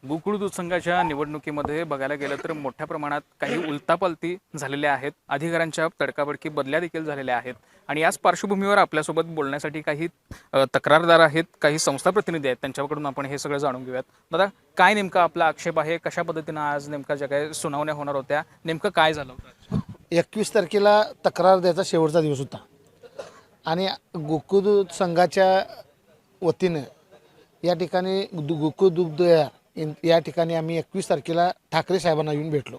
गोकुळ दूध संघाच्या निवडणुकीमध्ये बघायला गेलं तर मोठ्या प्रमाणात काही उलतापालती झालेल्या आहेत. अधिकाऱ्यांच्या तडकाफडकी बदल्या देखील झालेल्या आहेत आणि याच पार्श्वभूमीवर आपल्यासोबत बोलण्यासाठी काही तक्रारदार आहेत, काही संस्था प्रतिनिधी आहेत. त्यांच्याकडून आपण हे सगळं जाणून घेऊयात. दादा, काय नेमका आपला आक्षेप आहे? कशा पद्धतीनं आज नेमका ज्या काही सुनावण्या होणार होत्या, नेमकं काय झालं होतं? 21 तारखेला तक्रार द्यायचा शेवटचा दिवस होता आणि गोकुळ दूध संघाच्या वतीनं या ठिकाणी गोकुळ दूध या ठिकाणी आम्ही 21 तारखेला ठाकरे साहेबांना येऊन भेटलो.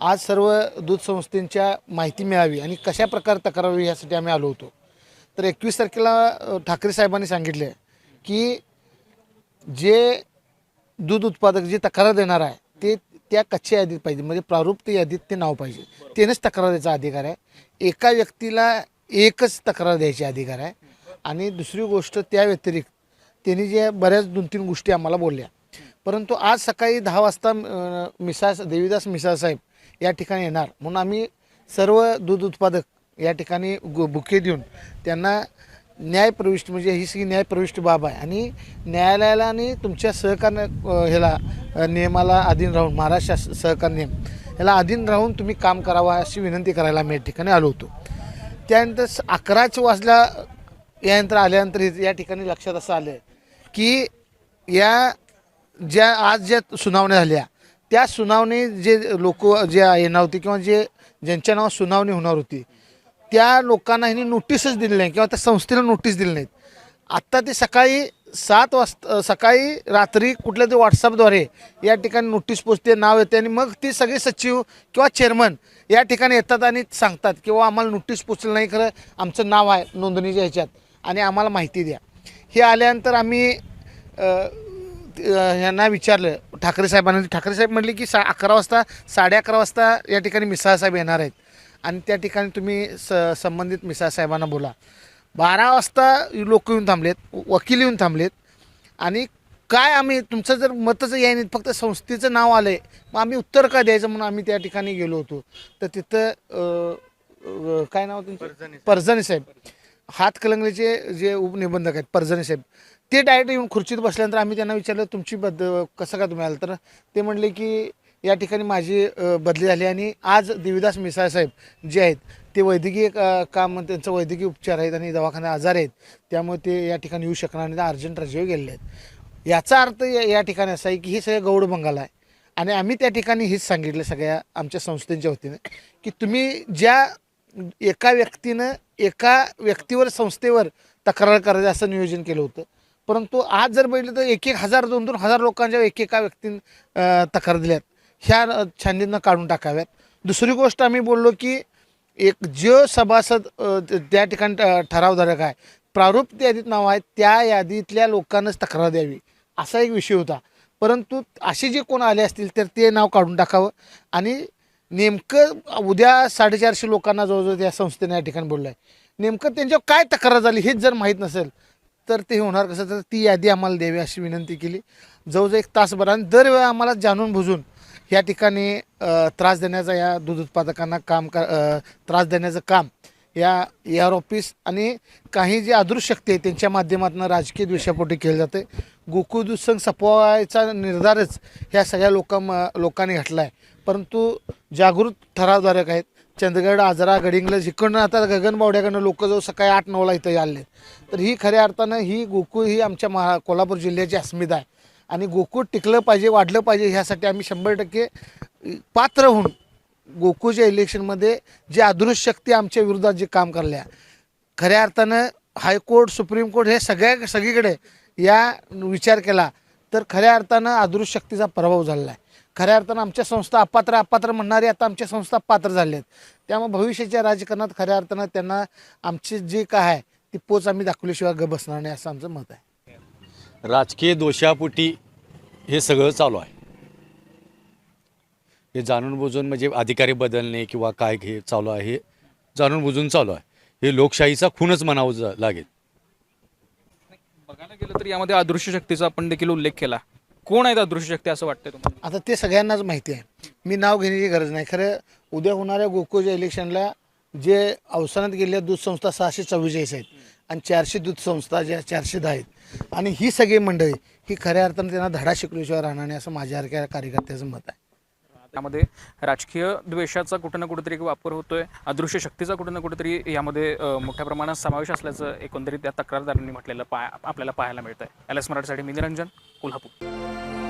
आज सर्व दूध संस्थेच्या माहिती मिळावी आणि कशा प्रकारे तक्रार व्हावी यासाठी आम्ही आलो होतो. तर 21 तारखेला ठाकरे साहेबांनी सांगितले की जे दूध उत्पादक जे तक्रार देणार आहे ते त्या कच्च्या यादीत पाहिजे, म्हणजे प्रारूप यादीत ते नाव पाहिजे, त्यानेच तक्रार द्यायचा अधिकार आहे. एका व्यक्तीला एकच तक्रार द्यायची अधिकार आहे. आणि दुसरी गोष्ट, त्या व्यतिरिक्त त्यांनी जे बऱ्याच 2-3 गोष्टी आम्हाला बोलल्या, परंतु आज सकाळी 10 वाजता देवीदास मिसाळ साहेब या ठिकाणी येणार म्हणून आम्ही सर्व दूध उत्पादक या ठिकाणी बुके देऊन त्यांना न्यायप्रविष्ट, म्हणजे ही सगळी न्यायप्रविष्ट बाब आहे आणि न्यायालयाला आणि तुमच्या सहकार ह्याला नियमाला अधीन राहून, महाराष्ट्र सहकार नियम ह्याला अधीन राहून तुम्ही काम करावं अशी विनंती करायला आम्ही या ठिकाणी आलो होतो. त्यानंतर 11 वाजला यानंतर आल्यानंतर या ठिकाणी लक्षात असं आलं की आज ज्या सुनावण्या झाल्या त्या सुनावणी जे लोक जे येणार होते किंवा ज्यांच्या नावावर सुनावणी होणार होती त्या लोकांना ह्यांनी नोटीसच दिली नाही किंवा त्या संस्थेला नोटीस दिली नाहीत. आत्ता ते सकाळी 7 वाजता, सकाळी रात्री कुठल्या तरी व्हॉट्सअपद्वारे या ठिकाणी नोटीस पोचते, नाव येते आणि मग ती सगळे सचिव किंवा चेअरमन या ठिकाणी येतात आणि सांगतात की आम्हाला नोटीस पोचलं नाही, खरं आमचं नाव आहे नोंदणीच्या ह्याच्यात आणि आम्हाला माहिती द्या. हे आल्यानंतर आम्ही यांना विचारलं ठाकरे साहेबांना. ठाकरे साहेब म्हटले की 11 वाजता 11:30 वाजता या ठिकाणी मिसाळ साहेब येणार आहेत आणि त्या ठिकाणी तुम्ही संबंधित मिसाळ साहेबांना बोला. 12 वाजता लोक येऊन थांबलेत, वकील येऊन थांबलेत आणि काय आम्ही तुमचं जर मतच याय नाही, फक्त संस्थेचं नाव आलं आहे, मग आम्ही उत्तर का द्यायचं म्हणून आम्ही त्या ठिकाणी गेलो होतो. तर तिथं काय नाव तुमचं, परजणे साहेब, हातकलंगलीचे जे उपनिबंधक आहेत परजणे साहेब, ते डायरेक्ट येऊन खुर्चीत बसल्यानंतर आम्ही त्यांना विचारलं तुमची कसं का तुम्ही आलं, तर ते म्हणले की या ठिकाणी माझी बदली झाली आणि आज देवीदास मिसाळ साहेब जे आहेत ते वैद्यकीय काम, त्यांचं वैद्यकीय उपचार आहेत आणि दवाखान्यात आजार आहेत, त्यामुळे ते या ठिकाणी येऊ शकणार नाही, अर्जंट रजेवर गेलेले आहेत. याचा अर्थ या ठिकाणी असा आहे की हे सगळं गौड बंगाल आहे आणि आम्ही त्या ठिकाणी हेच सांगितलं सगळ्या आमच्या संस्थेच्या वतीनं की तुम्ही ज्या एका व्यक्तीवर संस्थेवर तक्रार करायचं असं नियोजन केलं होतं, परंतु आज जर बघितलं तर 1,000 2-2 हजार लोकांच्या एकेका व्यक्तीनं तक्रार दिल्यात, ह्या छाननीनं काढून टाकाव्यात. दुसरी गोष्ट आम्ही बोललो की जो सभासद त्या ठिकाणी ठरावधारक आहे, प्रारूप यादीत नाव आहे, त्या यादीतल्या लोकांनाच तक्रार द्यावी असा एक विषय होता. परंतु असे जे कोण आले असतील तर ते नाव काढून टाकावं आणि नेमकं उद्या 450 लोकांना जवळजवळ त्या संस्थेने या ठिकाणी बोललं आहे, नेमकं त्यांच्यावर काय तक्रार झाली हेच जर माहीत नसेल तर ते होणार कसं, तर ती यादी आम्हाला द्यावी अशी विनंती केली. जवळजवळ 1 तासभर आणि दरवेळा आम्हाला जाणून बुजून या ठिकाणी त्रास देण्याचा, या दूध उत्पादकांना त्रास देण्याचं काम या ऑफिस आणि काही जे अदृश्य शक्ती आहे त्यांच्या माध्यमातून राजकीय द्वेषापोटी केलं जाते. गोकुळ दूध संघ सपवायचा निर्धारच ह्या सगळ्या लोकांनी घातला आहे, परंतु जागृत ठरावधारक आहेत. चंदगड, आजरा, गडिंग्लज इकडनं आता गगनबावड्याकडनं लोक जवळ सकाळी 8-9ला इथं आले. तर ही खऱ्या अर्थानं ही गोकुळ ही आमच्या कोल्हापूर जिल्ह्याची अस्मिता आहे आणि गोकुळ टिकलं पाहिजे, वाढलं पाहिजे, ह्यासाठी आम्ही 100% पात्र होऊन गोकुळच्या इलेक्शनमध्ये जे अदृश्य शक्ती आमच्या विरोधात जे काम करल्या, खऱ्या अर्थानं हायकोर्ट, सुप्रीम कोर्ट हे सगळीकडे या विचार केला तर खऱ्या अर्थानं अदृश्य शक्तीचा प्रभाव झालेला आहे. खऱ्या अर्थानं आमच्या संस्था अपात्र म्हणणारे आता आमच्या संस्था पात्र झाले आहेत. त्यामुळे भविष्याच्या राजकारणात खऱ्या अर्थानं त्यांना आमचे जे काय आहे ती पोच आम्ही दाखवल्याशिवाय ग बसणार नाही असं आमचं मत आहे. राजकीय दोषापोटी हे सगळं चालू आहे. हे जाणून बुजून, म्हणजे अधिकारी बदलणे किंवा काय हे चालू आहे, हे जाणून बुजून चालू आहे. हे लोकशाहीचा खूनच म्हणावं लागेल. बघायला गेलं तर यामध्ये अदृश्य शक्तीचा आपण देखील उल्लेख केला. कोण आहेत अदृश्य शक्ती असं वाटतंय तुम्हाला? आता ते सगळ्यांनाच माहिती आहे, मी नाव घेण्याची गरज नाही. खरं उद्या होणाऱ्या गोकुळच्या इलेक्शनला जे अवसानात गेलेल्या दूध संस्था 644 आहेत आणि 400 दूध संस्था ज्या 410 आहेत, आणि ही सगळी मंडळी ही खऱ्या अर्थानं त्यांना धडा शिकल्याशिवाय राहणार नाही, असं माझ्यासारख्या कार्यकर्त्याचं मत आहे. त्यामध्ये राजकीय द्वेषाचा कुठं ना कुठेतरी वापर होतोय, अदृश्य शक्तीचा कुठं ना कुठेतरी यामध्ये मोठ्या प्रमाणात समावेश असल्याचं एकंदरीत या तक्रारदारांनी म्हटलेलं आपल्याला पाहायला मिळतंय. LS मराठीसाठी मी निरंजन, कोल्हापूर.